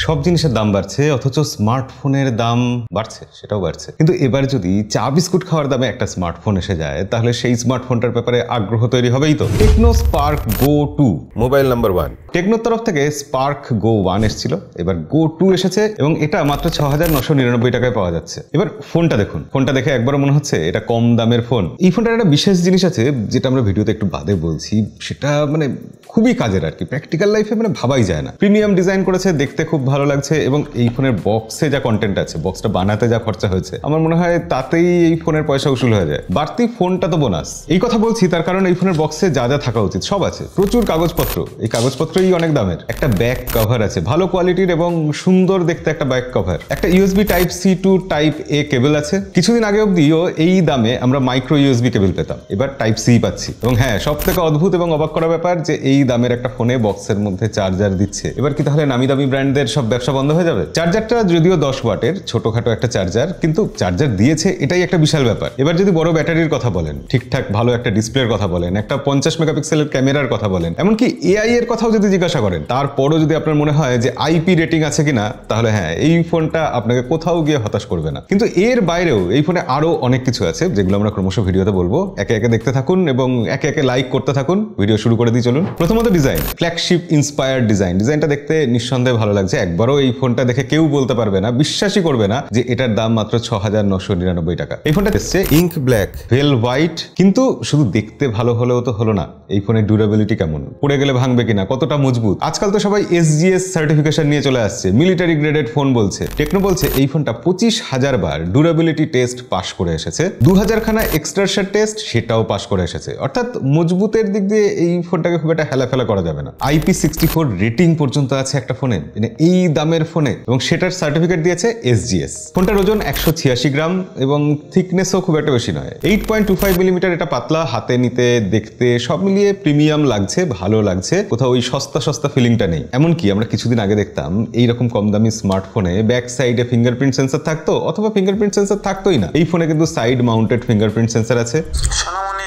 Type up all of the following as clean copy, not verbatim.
সব জিনিসের দাম বাড়ছে, অথচ স্মার্টফোনের দাম বাড়ছে, সেটাও বাড়ছে। কিন্তু এবার যদি চা বিস্কুট খাওয়ার দামে একটা স্মার্টফোন এসে যায়, তাহলে সেই স্মার্টফোনটার ব্যাপারে আগ্রহ তৈরি হবেই তো। টেকনো স্পার্ক গো 2 মোবাইল নাম্বার 1। টেকনোর তরফ থেকে স্পার্ক গো 1 এসেছিল, এবার গো 2 এসেছে এবং এটা মাত্র 6,999 টাকায় পাওয়া যাচ্ছে। এবার ফোনটা দেখুন, ফোনটা দেখে একবারও মনে হচ্ছে এটা কম দামের ফোন। এই ফোনটার একটা বিশেষ জিনিস আছে যেটা আমরা ভিডিওতে একটু বাদে বলছি, সেটা মানে খুবই কাজের আর কি, প্র্যাকটিক্যাল লাইফে মানে ভাবাই যায় না। প্রিমিয়াম ডিজাইন করেছে, দেখতে খুব ভালো লাগছে এবং এই ফোনের বক্সে যা কন্টেন্ট আছে, বক্সটা বানাতে যা খরচা হয়েছে, আমার মনে হয় তাতেই এই ফোনের পয়সা উসুল হয়ে যায়। বাড়তি ফোনটা তো বোনাস। এই কথা বলছি তার কারণ এই ফোনের বক্সে যা যা থাকা উচিত সব আছে, প্রচুর কাগজপত্র, এই কাগজপত্রই অনেক দামের। একটা ব্যাক কভার আছে ভালো কোয়ালিটির এবং সুন্দর দেখতে একটা ব্যাক কভার, একটা USB type C to type A cable আছে। কিছুদিন আগে অব্দিও এই দামে আমরা মাইক্রো ইউএসবি কেবল পেতাম, এবার টাইপ সি পাচ্ছি। এবং হ্যাঁ, সব থেকে অদ্ভুত এবং অবাক করা ব্যাপার যে এই দামের একটা ফোনে বক্সের মধ্যে চার্জার দিচ্ছে। এবার কি তাহলে নামি দামি ব্র্যান্ডদের সব ব্যবসা বন্ধ হয়ে যাবে? চার্জারটা যদিও 10 ওয়াটের ছোটখাটো একটা চার্জার, কিন্তু চার্জার দিয়েছে, এটাই একটা বিশাল ব্যাপার। এবার যদি বড় ব্যাটারির কথা বলেন, ঠিকঠাক ভালো একটা ডিসপ্লের কথা বলেন, একটা 50 মেগাপিক্সেলের ক্যামেরার কথা বলেন, এমনকি এআই এর কথাও যদি জিজ্ঞাসা করেন, তারপরও যদি আপনার মনে হয় যে আইপি রেটিং আছে কিনা, তাহলে হ্যাঁ, এই ফোনটা আপনাকে কোথাও গিয়ে হতাশ করবে না। কিন্তু এর বাইরেও এই ফোনে আরো অনেক কিছু আছে, যেগুলো আমরা ক্রমশ ভিডিওতে বলবো। একে একে দেখতে থাকুন এবং একে একে লাইক করতে থাকুন। ভিডিও শুরু করে দিই চলুন। প্রথমত ডিজাইন, ফ্ল্যাগশিপ ইন্সপায়ার্ড ডিজাইন। ডিজাইনটা দেখতে নিঃসন্দেহে ভালো লাগছে, একবারও এই ফোনটা দেখে কেউ বলতে পারবে না, বিশ্বাসই করবে না যে এটার দাম মাত্র 6,999 টাকা। এই ফোনটা এসছে ইঙ্ক ব্ল্যাক ভেল হোয়াইট, কিন্তু শুধু দেখতে ভালো হলেও তো হলো না, এই ফোনের ডিউরেবিলিটি কেমন, পড়ে গেলে ভাঙবে কিনা, কতটা মজবুত। আজকাল তো সবাই SGS সার্টিফিকেশন নিয়ে চলে আসছে, মিলিটারি গ্রেডেড ফোন বলছে। টেকনো বলছে এই ফোনটা 25,000 বার ডিউরেবিলিটি টেস্ট পাস করে এসেছে, 2000 খানা এক্সট্রাশন টেস্ট সেটাও পাস করে এসেছে। অর্থাৎ মজবুতের দিক দিয়ে এই ফোনটাকে খুব একটা হেলাফেলা করা যাবে না। IP64 রেটিং পর্যন্ত আছে একটা ফোনে, মানে এই দামের ফোনে, এবং সেটার সার্টিফিকেট দিয়েছে SGS। ফোনটার ওজন 186 গ্রাম এবং থিকনেসও খুব একটা বেশি নয়, 8.25 মিলিমিটার। এটা পাতলা, হাতে নিতে দেখতে সব মিলিয়ে প্রিমিয়াম লাগছে, ভালো লাগছে, কোথাও ওই সস্তা সস্তা ফিলিংটা নেই। এমনকি আমরা কিছুদিন আগে দেখতাম এইরকম কম দামি স্মার্টফোনে ব্যাক সাইডে ফিঙ্গারপ্রিন্ট সেন্সর থাকতো, অথবা ফিঙ্গারপ্রিন্ট সেন্সর থাকতোই না। এই ফোনে কিন্তু সাইড মাউন্টেড ফিঙ্গারপ্রিন্ট সেন্সর আছে।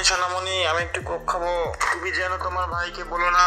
সোনামণি, আমি একটু কোক খাবো, তুমি যেন তোমার ভাইকে বলো না।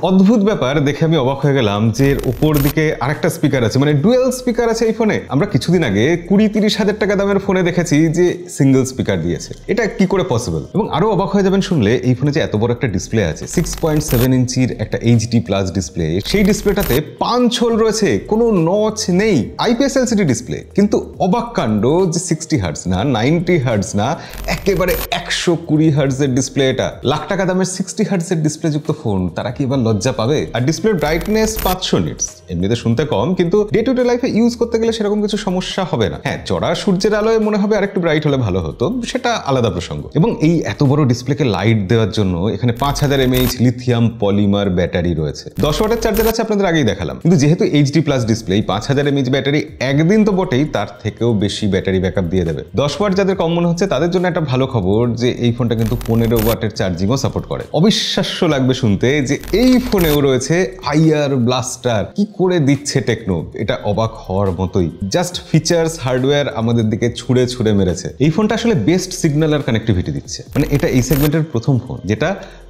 অদ্ভুত ব্যাপার দেখে আমি অবাক হয়ে গেলাম যে এর উপর দিকে আরেকটা স্পিকার আছে, মানে ডুয়েল স্পিকার আছে এই ফোনে। আমরা কিছুদিন আগে 20-30 হাজার টাকা দামের ফোনে দেখেছি যে সিঙ্গেল স্পিকার দিয়েছে, এটা কি করে পসিবল? এবং আরো অবাক হয়ে যাবেন শুনলে এই ফোনে যে এত বড় একটা ডিসপ্লে আছে, 6.7 ইঞ্চির একটা HD+ ডিসপ্লে, সেই ডিসপ্লেটাতে পাঞ্চ হোল রয়েছে, কোনো নচ নেই, IPS LCD ডিসপ্লে। কিন্তু অবাক কাণ্ড যে 60 হার্টজ না, 90 হার্টজ না, একেবারে 120 হার্টজের ডিসপ্লে। এটা লাখ টাকা দামের 60 হার্টজের ডিসপ্লে যুক্ত ফোন, তারা কি এবার লজ্জা পাবে? আর ডিসপ্লের ব্রাইটনেস 500 নিটস, এমনিতে শুনতে কম, কিন্তু ডে টু ডে লাইফে ইউজ করতে গেলে সেরকম কিছু সমস্যা হবে না। হ্যাঁ, চড়া সূর্যের আলোয় মনে হবে আরেকটু ব্রাইট হলে ভালো হতো, সেটা আলাদা প্রসঙ্গ। এবং এই এত বড় ডিসপ্লেকে লাইট দেওয়ার জন্য এখানে 5000 mAh লিথিয়াম পলিমার ব্যাটারি রয়েছে, 10 ওয়াটের চার্জার আছে, আপনাদের আগেই দেখালাম। কিন্তু যেহেতু HD+ ডিসপ্লে, 5000 mAh ব্যাটারি একদিন তো বটেই, তার থেকেও বেশি ব্যাটারি ব্যাকআপ দিয়ে দেবে। 10 ওয়াট যাদের কম মনে হচ্ছে তাদের জন্য একটা ভালো খবর যে এই ফোনটা কিন্তু 15 ওয়াটের চার্জিংও সাপোর্ট করে। অবিশ্বাস্য লাগবে শুনতে যে এই ফোনেও রয়েছে IR ব্লাস্টার। কি করে দিচ্ছে টেকনো, এটা অবাক হওয়ার মতোই। জাস্ট ফিচার্স, হার্ডওয়্যার আমাদের দিকে ছুড়ে ছুড়ে মেরেছে। এই ফোনটা আসলে বেস্ট সিগন্যাল আর কানেক্টিভিটি দিচ্ছে, মানে এটা এই সেগমেন্টের প্রথম ফোন যেটা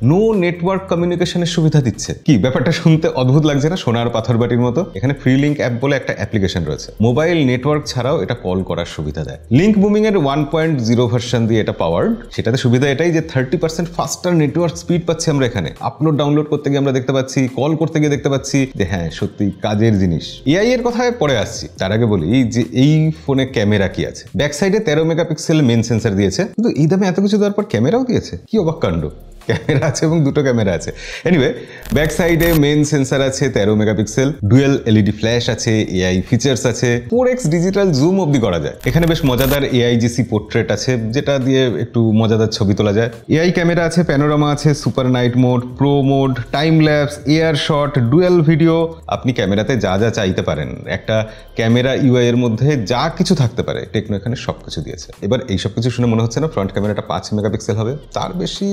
নো নেটওয়ার্ক কমিউনিকেশনের সুবিধা দিচ্ছে। কি ব্যাপারটা শুনতে অদ্ভুত লাগছে না? সোনার পাথর বাটির মতো। এখানে ফ্রি লিঙ্ক অ্যাপ বলে একটা অ্যাপ্লিকেশন রয়েছে, মোবাইল নেটওয়ার্ক ছাড়াও এটা কল করার সুবিধা দেয়। লিঙ্ক বুমিং এর 1.0 ভার্সন দিয়ে এটা পাওয়ার্ড। সেটাতে সুবিধা এটাই যে 30% ফাস্টার নেটওয়ার্ক স্পিড পাচ্ছি আমরা এখানে। আপলোড ডাউনলোড করতে গিয়ে আমরা দেখতে পাচ্ছি, কল করতে গিয়ে দেখতে পাচ্ছি যে হ্যাঁ, সত্যি কাজের জিনিস। এআই এর কথায় পরে আসছি, তার আগে বলি যে এই ফোনে ক্যামেরা কি আছে। ব্যাক সাইডে 13 মেগাপিক্সেল মেন সেন্সর দিয়েছে, কিন্তু এই দামে এত কিছু দেওয়ার পর ক্যামেরাও দিয়েছে, কি অবাক কাণ্ড। ক্যামেরা আছে এবং দুটো ক্যামেরা আছে। এনিওয়ে, ব্যাক সাইডে মেন সেন্সর আছে 13 মেগাপিক্সেল, ডুয়েল LED ফ্ল্যাশ আছে, AI ফিচার্স আছে, 4x ডিজিটাল জুম অবধি করা যায়। এখানে বেশ মজাদার AIGC পোর্ট্রেট আছে, যেটা দিয়ে একটু মজাদার ছবি তোলা যায়। AI ক্যামেরা আছে, প্যানোরামা আছে, super night mode, pro mode, time lapse, air shot, dual video. আপনি ক্যামেরাতে যা যা চাইতে পারেন, একটা ক্যামেরা UI এর মধ্যে যা কিছু থাকতে পারে, টেকনো এখানে সবকিছু দিয়েছে। এবার এইসব কিছু শুনে মনে হচ্ছে না ফ্রন্ট ক্যামেরাটা 5 মেগাপিক্সেল হবে, তার বেশি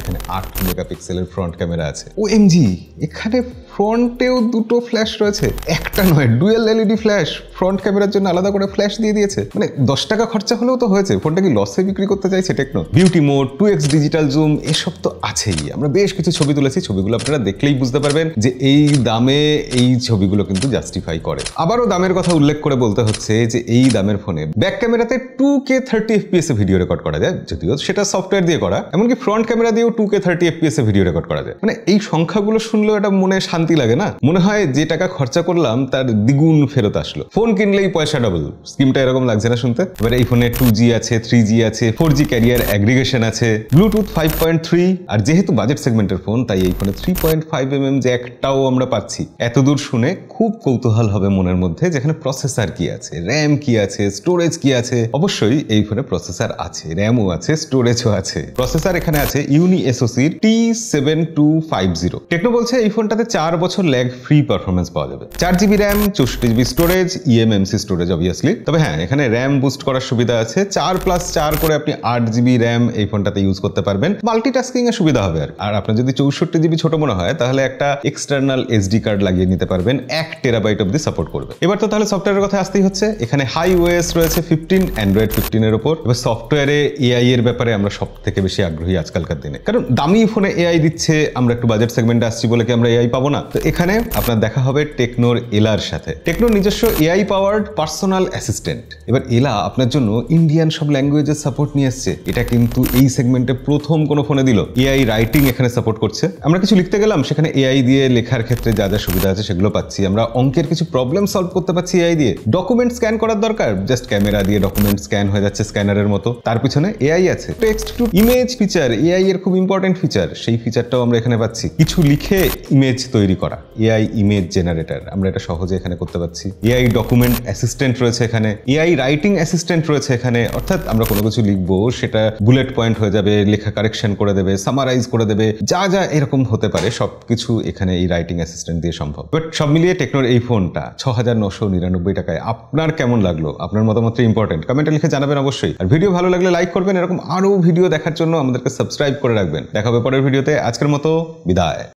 এখানে 8 মেগাপিক্সেলের ফ্রন্ট ক্যামেরা আছে। ওএমজি, এখানে ফ্রন্টেও দুটো ফ্ল্যাশ রয়েছে, একটা নয়, ডুয়েল এলইডি ফ্ল্যাশ। ফ্রন্ট ক্যামেরার জন্য আলাদা করে ফ্ল্যাশ দিয়ে দিয়েছে। মানে 10 টাকা খরচা হলেও তো হয়েছে। ফোনটা কি লসে বিক্রি করতে চাইছে Tecno? Beauty mode, 2x digital zoom, এসব তো আছেই। আমরা বেশ কিছু ছবি তুলেছি, ছবিগুলো আপনারা দেখলেই বুঝতে পারবেন যে এই দামে এই ছবিগুলো কিন্তু জাস্টিফাই করে। আবারও দামের কথা উল্লেখ করে বলতে হচ্ছে যে এই দামের ফোনে ব্যাক ক্যামেরাতে 2K 30 FPS এ ভিডিও রেকর্ড করা যায়, যদিও সেটা সফটওয়্যার দিয়ে করা। এমনকি ফ্রন্ট ক্যামেরা দিয়েও 2K 30 FPS এ ভিডিও রেকর্ড করা যায়। মানে এই সংখ্যাগুলো শুনলেও এটা মনে শান্তি লাগে না? মনে হয় যে টাকা খরচা করলাম তার দ্বিগুণ ফেরত আসলো। ফোন কিনলেই পয়সা ডাবল, স্কিমটা এরকম লাগছে না শুনতে? এবার এই ফোনে 2G আছে, 3G আছে, 4G ক্যারিয়ার অ্যাগ্রিগেশন আছে, ব্লুটুথ 5.3, আর যেহেতু বাজেট সেগমেন্টের ফোন তাই এই ফোনে 3.5mm জ্যাকটাও আমরা পাচ্ছি। এতদূর শুনে খুব কৌতূহল হবে মনের মধ্যে, যেখানে প্রসেসর কি আছে, র্যাম কি আছে, স্টোরেজ কি আছে। অবশ্যই এই ফোনে প্রসেসর আছে, র্যামও আছে, স্টোরেজও আছে। প্রসেসর এখানে আছে ইউনি এসওসির T7250। টেকনো বলছে এই ফোনটাতে 4 বছর ল্যাগ ফ্রি পারফরমেন্স পাওয়া যাবে। 4GB RAM, 64GB storage, eMMC storage obviously. তবে হ্যাঁ, এখানে র্যাম বুস্ট করার সুবিধা আছে। 4+4 করে আপনি 8GB র্যাম এই ফোনটাতে ইউজ করতে পারবেন। মাল্টিটাস্কিং এর সুবিধা হবে। আর আপনার যদি 64GB ছোট মনে হয় তাহলে একটা এক্সটার্নাল এসডি কার্ড লাগিয়ে নিতে পারবেন। 1TB অব্দি সাপোর্ট করবে। এবার তো তাহলে সফটওয়্যারের কথা আসতেই হচ্ছে। এখানে হাই ওএস রয়েছে 15, অ্যান্ড্রয়েড 15 এর উপর। এবার সফটওয়্যারে এআই এর ব্যাপারে আমরা সব থেকে বেশি আগ্রহী আজকালকার দিনে, কারণ দামি ফোনে এআই দিচ্ছে, আমরা একটু বাজেট সেগমেন্টে আসছি বলে কি আমরা এআই পাবো না? তো এখানে আপনার দেখা হবে টেকনোর এলার সাথে। টেকনোর নিজস্ব এআই পাওয়ার্ড পার্সোনাল অ্যাসিস্ট্যান্ট। এবার এলা আপনার জন্য ইন্ডিয়ান সব ল্যাঙ্গুয়েজের সাপোর্ট নিয়ে এসছে। এটা কিন্তু এই সেগমেন্টে প্রথম কোনো ফোনে দিল। এআই রাইটিং এখানে সাপোর্ট করছে। আমরা কিছু লিখতে গেলাম, সেখানে এআই দিয়ে লেখার ক্ষেত্রে যা যা সুবিধা আছে সেগুলো পাচ্ছি। আমরা অঙ্কের কিছু প্রবলেম সলভ করতে পারছি এআই দিয়ে। ডকুমেন্ট স্ক্যান করার দরকার, জাস্ট ক্যামেরা দিয়ে ডকুমেন্ট স্ক্যান হয়ে যাচ্ছে স্ক্যানারের মতো। তার পিছনে এআই আছে। Text to image feature, AI এর খুব ইম্পর্টেন্ট ফিচার, সেই ফিচারটাও আমরা এখানে পাচ্ছি। কিছু লিখে ইমেজ তৈরি করা, এআই ইমেজ জেনারেটর, আমরা এটা সহজে এখানে করতে পারছি। এআই ডকুমেন্ট অ্যাসিস্ট্যান্ট রয়েছে এখানে, এআই রাইটিং অ্যাসিস্ট্যান্ট রয়েছে এখানে। অর্থাৎ আমরা কোনো কিছু লিখবো, সেটা বুলেট পয়েন্ট হয়ে যাবে, লেখা কারেকশন করে দেবে, সামারাইজ করে দেবে, যা যা এরকম হতে পারে সবকিছু এখানে এই রাইটিং অ্যাসিস্ট্যান্ট দিয়ে সম্ভব। বাট সব মিলিয়ে টেকনোর এই ফোনটা 6999 টাকায় আপনার কেমন লাগলো? আপনার মতামতটা ইম্পর্টেন্ট, কমেন্টে লিখে জানাবেন অবশ্যই। আর ভিডিও ভালো লাগলে লাইক করবেন। এরকম আরো ভিডিও দেখার জন্য আমাদেরকে সাবস্ক্রাইব করে রাখবেন। দেখা হবে পরের ভিডিওতে। আজকের মতো বিদায়।